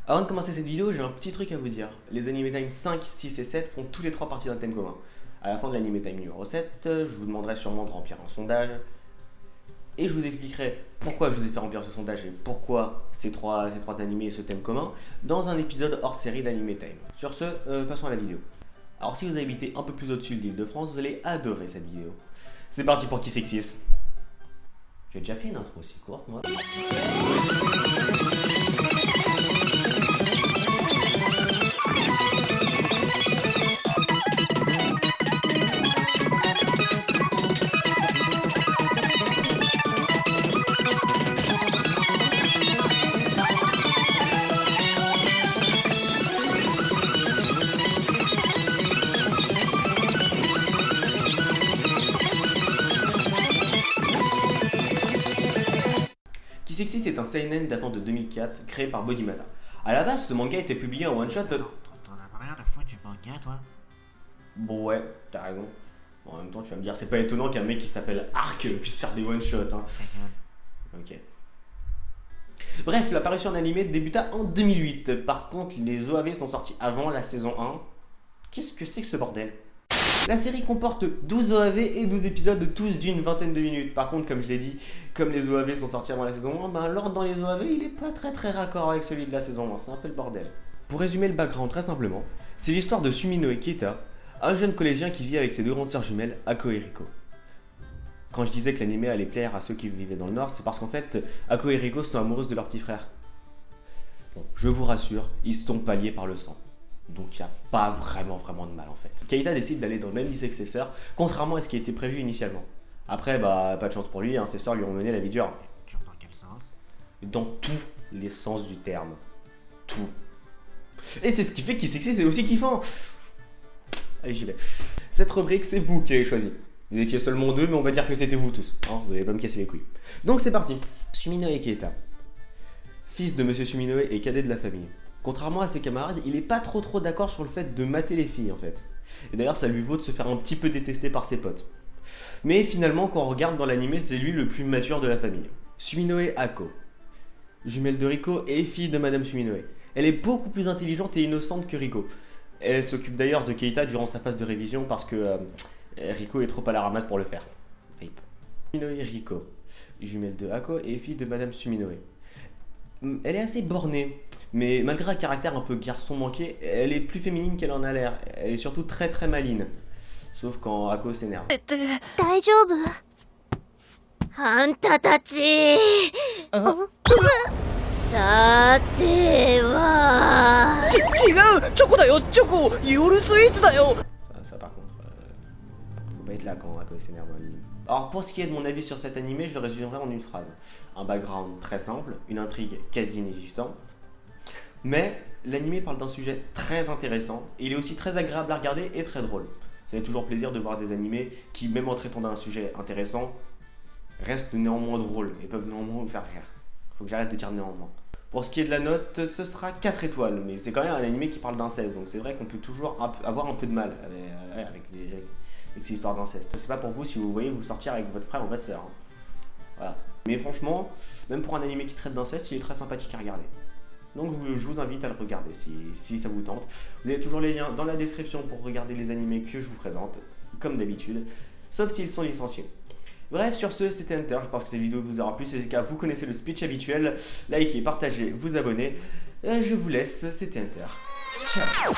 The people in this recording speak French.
Avant de commencer cette vidéo, j'ai un petit truc à vous dire. Les Anime Time 5, 6 et 7 font tous les trois partie d'un thème commun. À la fin de l'Anime Time numéro 7, je vous demanderai sûrement de remplir un sondage. Et je vous expliquerai pourquoi je vous ai fait remplir ce sondage et pourquoi ces trois animés et ce thème commun dans un épisode hors série d'Anime Time. Sur ce, passons à la vidéo. Alors si vous habitez un peu plus au-dessus de l'île de France, vous allez adorer cette vidéo. C'est parti pour Qui c'est que six. J'ai déjà fait une intro aussi courte, moi. Kisexy, c'est un seinen datant de 2004, créé par Bodhimata. A la base, ce manga était publié en one-shot de... T'en as rien à foutre du manga, toi? Bon ouais, t'as raison. Bon, en même temps, tu vas me dire, c'est pas étonnant qu'un mec qui s'appelle Arc puisse faire des one-shots, hein. Ok. Bref, l'apparition d'anime débuta en 2008. Par contre, les OAV sont sortis avant la saison 1. Qu'est-ce que c'est que ce bordel? La série comporte 12 OAV et 12 épisodes, tous d'une vingtaine de minutes. Par contre, comme je l'ai dit, comme les OAV sont sortis avant la saison 1, ben, l'ordre dans les OAV, il est pas très raccord avec celui de la saison 1. C'est un peu le bordel. Pour résumer le background très simplement, c'est l'histoire de Suminoe Keita, un jeune collégien qui vit avec ses deux grandes sœurs jumelles, Ako et Riko. Quand je disais que l'anime allait plaire à ceux qui vivaient dans le Nord, c'est parce qu'en fait, Ako et Riko sont amoureuses de leur petit frère. Bon, je vous rassure, ils sont pas liés par le sang. Donc il n'y a pas vraiment de mal en fait. Keita décide d'aller dans le même lycée que ses sœurs, contrairement à ce qui était prévu initialement. Après, bah pas de chance pour lui, hein, ses sœurs lui ont mené la vie dure. Dur dans quel sens? Dans tous les sens du terme. Tout. Et c'est ce qui fait qu'Isexy c'est aussi kiffant. Allez, j'y vais. Cette rubrique, c'est vous qui avez choisi. Vous étiez seulement deux, mais on va dire que c'était vous tous. Hein, vous n'allez pas me casser les couilles. Donc c'est parti. Suminoe Keita. Fils de Monsieur Suminoe et cadet de la famille. Contrairement à ses camarades, il est pas trop d'accord sur le fait de mater les filles en fait. Et d'ailleurs ça lui vaut de se faire un petit peu détester par ses potes. Mais finalement quand on regarde dans l'anime, c'est lui le plus mature de la famille. Suminoe Ako. Jumelle de Riko et fille de Madame Suminoe. Elle est beaucoup plus intelligente et innocente que Riko. Elle s'occupe d'ailleurs de Keita durant sa phase de révision parce que Riko est trop à la ramasse pour le faire. Rip. Suminoe Riko. Jumelle de Ako et fille de Madame Suminoe. Elle est assez bornée, mais malgré un caractère un peu garçon manqué, elle est plus féminine qu'elle en a l'air. Elle est surtout très maline. Sauf quand Ako s'énerve. 大丈夫あんたたちさては違うチョコだよチョコ夜スイーツだよ Ça par contre, faut pas être là quand Ako s'énerve dans l'anime. Alors pour ce qui est de mon avis sur cet animé, je le résumerai en une phrase. Un background très simple, une intrigue quasi inexistante. Mais l'anime parle d'un sujet très intéressant, et il est aussi très agréable à regarder et très drôle. Ça fait toujours plaisir de voir des animés qui, même en traitant d'un sujet intéressant, restent néanmoins drôles et peuvent néanmoins vous faire rire. Faut que j'arrête de dire néanmoins. Pour ce qui est de la note, ce sera 4 étoiles, mais c'est quand même un animé qui parle d'inceste, donc c'est vrai qu'on peut toujours avoir un peu de mal avec ces histoires d'inceste. C'est pas pour vous si vous voyez vous sortir avec votre frère ou votre soeur. Hein. Voilà. Mais franchement, même pour un animé qui traite d'inceste, il est très sympathique à regarder. Donc je vous invite à le regarder si ça vous tente. Vous avez toujours les liens dans la description pour regarder les animés que je vous présente, comme d'habitude, sauf s'ils sont licenciés. Bref, sur ce, c'était Hunter, je pense que cette vidéo vous aura plu, c'est le cas, vous connaissez le speech habituel, likez, partagez, vous abonnez. Je vous laisse, c'était Hunter. Ciao.